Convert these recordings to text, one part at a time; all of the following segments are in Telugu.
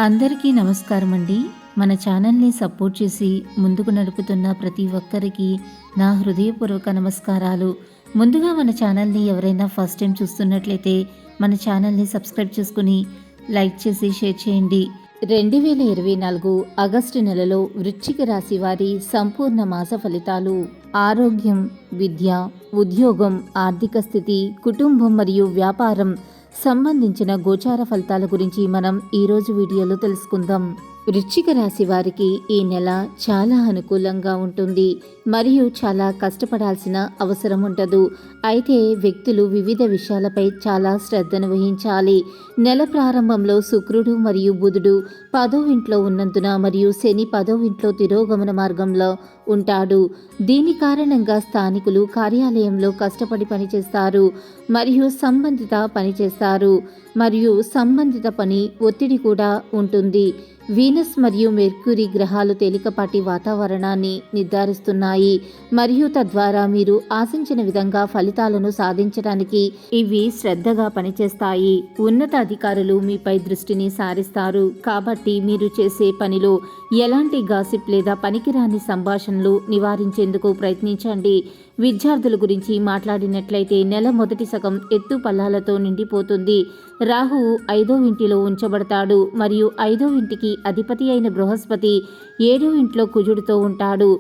అందరికీ నమస్కారం అండి. మన ఛానల్ని సపోర్ట్ చేసి ముందుకు నడుపుతున్న ప్రతి ఒక్కరికి నా హృదయపూర్వక నమస్కారాలు. ముందుగా మన ఛానల్ని ఎవరైనా ఫస్ట్ టైం చూస్తున్నట్లయితే మన ఛానల్ని సబ్స్క్రైబ్ చేసుకుని లైక్ చేసి షేర్ చేయండి. 2024 ఆగస్టు నెలలో వృశ్చిక రాశి వారి సంపూర్ణ మాస ఫలితాలు. ఆరోగ్యం, విద్య, ఉద్యోగం, ఆర్థిక స్థితి, కుటుంబం మరియు వ్యాపారం సంబంధించిన గోచార ఫలితాల గురించి మనం ఈరోజు వీడియోలో తెలుసుకుందాం. వృశ్చిక రాశి వారికి ఈ నెల చాలా అనుకూలంగా ఉంటుంది మరియు చాలా కష్టపడాల్సిన అవసరం ఉండదు. అయితే వ్యక్తులు వివిధ విషయాలపై చాలా శ్రద్ధను వహించాలి. నెల ప్రారంభంలో శుక్రుడు మరియు బుధుడు 10వ ఇంట్లో ఉన్నందున మరియు శని 10వ ఇంట్లో తిరోగమన మార్గంలో ఉంటాడు. దీని కారణంగా స్థానికులు కార్యాలయంలో కష్టపడి పనిచేస్తారు మరియు సంబంధిత పని ఒత్తిడి కూడా ఉంటుంది. వీనస్ మరియు మెర్క్యూరీ గ్రహాలు తేలికపాటి వాతావరణాన్ని నిర్ధారిస్తున్నాయి మరియు తద్వారా మీరు ఆశించిన విధంగా ఫలితాలను సాధించడానికి ఇవి శ్రద్ధగా పనిచేస్తాయి. ఉన్నత అధికారులు మీపై దృష్టిని సారిస్తారు కాబట్టి మీరు చేసే పనిలో ఎలాంటి గాసిప్ లేదా పనికిరాని సంభాషణలు నివారించేందుకు ప్రయత్నించండి. విద్యార్థుల గురించి మాట్లాడినట్లయితే నెల మొదటి సగం ఎత్తు పల్లాలతో నిండిపోతుంది. రాహువు 5వ ఇంటిలో ఉంచబడతాడు మరియు 5వ ఇంటికి అధిపతి అయిన బృహస్పతి 7వ ఇంట్లో కుజుడితో ఉంటాడు.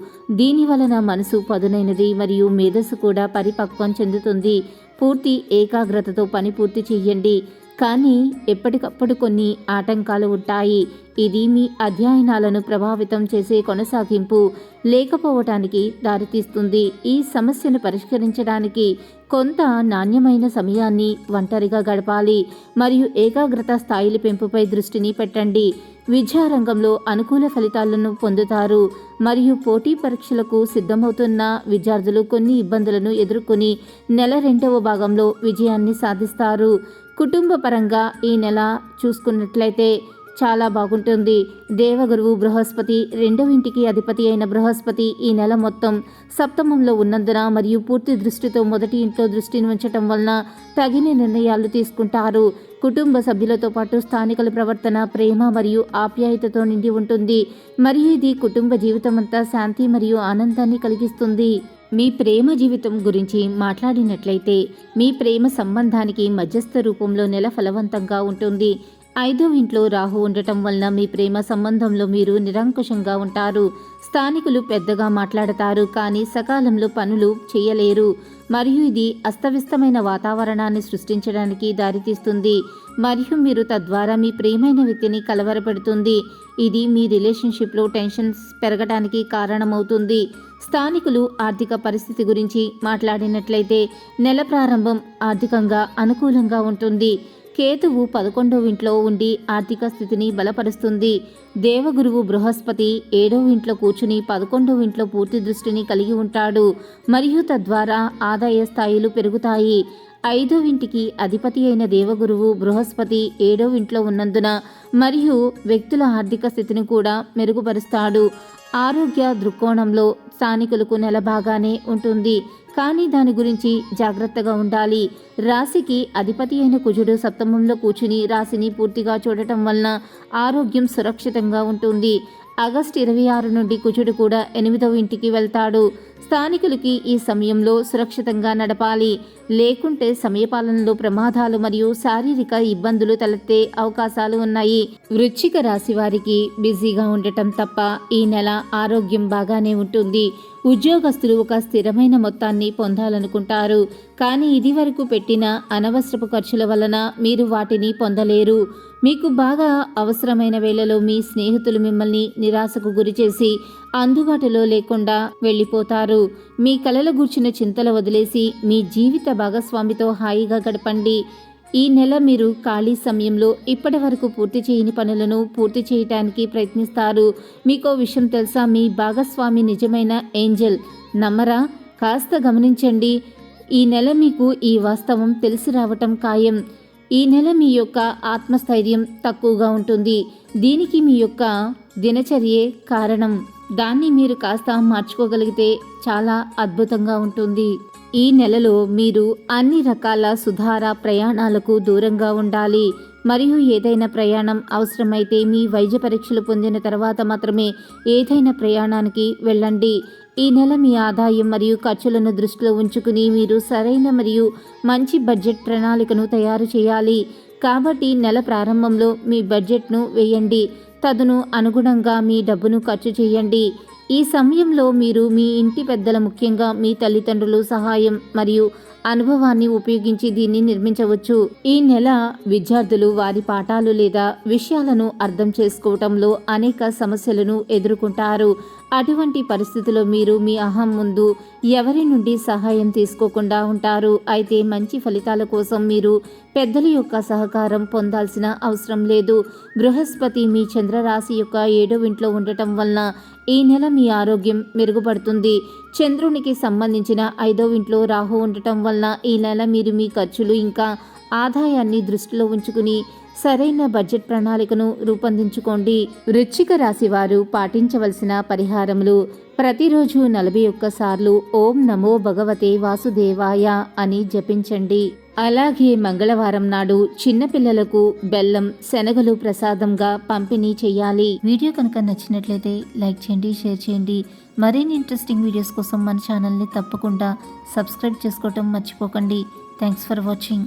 దీని వలన మనసు పదునైనది మరియు మేధస్సు కూడా పరిపక్వం చెందుతుంది. పూర్తి ఏకాగ్రతతో పని పూర్తి చెయ్యండి, కానీ ఎప్పటికప్పుడు కొన్ని ఆటంకాలు ఉంటాయి. ఇది మీ అధ్యయనాలను ప్రభావితం చేసే కొనసాగింపు లేకపోవటానికి దారితీస్తుంది. ఈ సమస్యను పరిష్కరించడానికి కొంత నాణ్యమైన సమయాన్ని ఒంటరిగా గడపాలి మరియు ఏకాగ్రత స్థాయిల పెంపుపై దృష్టిని పెట్టండి. విద్యారంగంలో అనుకూల ఫలితాలను పొందుతారు మరియు పోటీ పరీక్షలకు సిద్ధమవుతున్న విద్యార్థులు కొన్ని ఇబ్బందులను ఎదుర్కొని నెల 2వ భాగంలో విజయాన్ని సాధిస్తారు. కుటుంబ పరంగా ఈ నెల చూసుకున్నట్లయితే చాలా బాగుంటుంది. దేవగురువు బృహస్పతి 2వ ఇంటికి అధిపతి అయిన బృహస్పతి ఈ నెల మొత్తం సప్తమంలో ఉన్నందున మరియు పూర్తి దృష్టితో మొదటి ఇంట్లో దృష్టిని ఉంచటం వలన తగిన నిర్ణయాలు తీసుకుంటారు. కుటుంబ సభ్యులతో పాటు స్థానికుల ప్రవర్తన ప్రేమ మరియు ఆప్యాయతతో నిండి ఉంటుంది మరియు ఇది కుటుంబ జీవితమంతా శాంతి మరియు ఆనందాన్ని కలిగిస్తుంది. మీ ప్రేమ జీవితం గురించి మాట్లాడినట్లయితే మీ ప్రేమ సంబంధానికి మధ్యస్థ రూపంలో నెల ఫలవంతంగా ఉంటుంది. 5వ ఇంట్లో రాహు ఉండటం వలన మీ ప్రేమ సంబంధంలో మీరు నిరంకుశంగా ఉంటారు. స్థానికులు పెద్దగా మాట్లాడతారు కానీ సకాలంలో పనులు చేయలేరు మరియు ఇది అస్తవ్యస్తమైన వాతావరణాన్ని సృష్టించడానికి దారితీస్తుంది మరియు మీరు తద్వారా మీ ప్రియమైన వ్యక్తిని కలవరపెడుతుంది. ఇది మీ రిలేషన్షిప్లో టెన్షన్స్ పెరగడానికి కారణమవుతుంది. స్థానికులు ఆర్థిక పరిస్థితి గురించి మాట్లాడినట్లయితే నెల ప్రారంభం ఆర్థికంగా అనుకూలంగా ఉంటుంది. కేతువు 11వ ఇంట్లో ఉండి ఆర్థిక స్థితిని బలపరుస్తుంది. దేవగురువు బృహస్పతి 7వ ఇంట్లో కూర్చుని 11వ ఇంట్లో పూర్తి దృష్టిని కలిగి ఉంటాడు మరియు తద్వారా ఆదాయ స్థాయిలు పెరుగుతాయి. 5వ ఇంటికి అధిపతి అయిన దేవగురువు బృహస్పతి 7వ ఇంట్లో ఉన్నందున మరియు వ్యక్తుల ఆర్థిక స్థితిని కూడా మెరుగుపరుస్తాడు. ఆరోగ్య దృక్కోణంలో స్థానికులకు నెల బాగానే ఉంటుంది కానీ దాని గురించి జాగ్రత్తగా ఉండాలి. రాశికి అధిపతి అయిన కుజుడు సప్తమంలో కూర్చుని రాశిని పూర్తిగా చూడటం వలన ఆరోగ్యం సురక్షితంగా ఉంటుంది. ఆగస్టు 26 నుండి కుజుడు కూడా 8వ ఇంటికి వెళ్తాడు. స్థానికులకి ఈ సమయంలో సురక్షితంగా నడపాలి, లేకుంటే సమయపాలనలో ప్రమాదాలు మరియు శారీరక ఇబ్బందులు తలెత్తే అవకాశాలు ఉన్నాయి. వృశ్చిక రాశి వారికి బిజీగా ఉండటం తప్ప ఈ నెల ఆరోగ్యం బాగానే ఉంటుంది. ఉద్యోగస్తులు ఒక స్థిరమైన మొత్తాన్ని పొందాలనుకుంటారు కానీ ఇది వరకు పెట్టిన అనవసరపు ఖర్చుల వలన మీరు వాటిని పొందలేరు. మీకు బాగా అవసరమైన వేళలో మీ స్నేహితులు మిమ్మల్ని నిరాశకు గురిచేసి అందుబాటులో లేకుండా వెళ్ళిపోతారు. మీ కలల గూర్చిన చింతలు వదిలేసి మీ జీవిత భాగస్వామితో హాయిగా గడపండి. ఈ నెల మీరు ఖాళీ సమయంలో ఇప్పటి వరకు పూర్తి చేయని పనులను పూర్తి చేయటానికి ప్రయత్నిస్తారు. మీకో విషయం తెలుసా? మీ భాగస్వామి నిజమైన ఏంజెల్. నమ్మరా? కాస్త గమనించండి. ఈ నెల మీకు ఈ వాస్తవం తెలిసి రావటం ఖాయం. ఈ నెల మీ యొక్క ఆత్మస్థైర్యం తక్కువగా ఉంటుంది. దీనికి మీ యొక్క దినచర్యే కారణం. దాన్ని మీరు కాస్త మార్చుకోగలిగితే చాలా అద్భుతంగా ఉంటుంది. ఈ నెలలో మీరు అన్ని రకాల సుధార ప్రయాణాలకు దూరంగా ఉండాలి. మరియు ఏదైనా ప్రయాణం అవసరమైతే మీ వైద్య పరీక్షలు పొందిన తర్వాత మాత్రమే ఏదైనా ప్రయాణానికి వెళ్ళండి. ఈ నెల మీ ఆదాయం మరియు ఖర్చులను దృష్టిలో ఉంచుకుని మీరు సరైన మరియు మంచి బడ్జెట్ ప్రణాళికను తయారు చేయాలి. కాబట్టి నెల ప్రారంభంలో మీ బడ్జెట్ను వేయండి. తదను అనుగుణంగా మీ డబ్బును ఖర్చు చేయండి. ఈ సమయంలో మీరు మీ ఇంటి పెద్దల, ముఖ్యంగా మీ తల్లిదండ్రులు సహాయం మరియు అనుభవాన్ని ఉపయోగించి దీన్ని నిర్మించవచ్చు. ఈ నెల విద్యార్థులు వారి పాఠాలు లేదా విషయాలను అర్థం చేసుకోవటంలో అనేక సమస్యలను ఎదుర్కొంటారు. అటువంటి పరిస్థితుల్లో మీరు మీ అహం ముందు ఎవరి నుండి సహాయం తీసుకోకుండా ఉంటారు. అయితే మంచి ఫలితాల కోసం మీరు పెద్దల యొక్క సహకారం పొందాల్సిన అవసరం లేదు. బృహస్పతి మీ చంద్రరాశి యొక్క 7వ ఇంట్లో ఉండటం వలన ఈ నెల మీ ఆరోగ్యం మెరుగుపడుతుంది. చంద్రునికి సంబంధించిన 5వ ఇంట్లో రాహు ఉండటం వలన ఈ నెల మీరు మీ ఖర్చులు ఇంకా ఆదాయాన్ని దృష్టిలో ఉంచుకుని సరైన బడ్జెట్ ప్రణాళికను రూపొందించుకోండి. వృశ్చిక రాశి వారు పాటించవలసిన పరిహారములు: ప్రతిరోజు 41 సార్లు ఓం నమో భగవతే వాసుదేవాయ అని జపించండి. అలాగే మంగళవారం నాడు చిన్నపిల్లలకు బెల్లం, శనగలు ప్రసాదంగా పంపిణీ చేయాలి. వీడియో కనుక నచ్చినట్లయితే లైక్ చేయండి, షేర్ చేయండి. మరిన్ని ఇంట్రెస్టింగ్ వీడియోస్ కోసం మన ఛానల్ని తప్పకుండా సబ్స్క్రైబ్ చేసుకోవటం మర్చిపోకండి. Thanks for watching.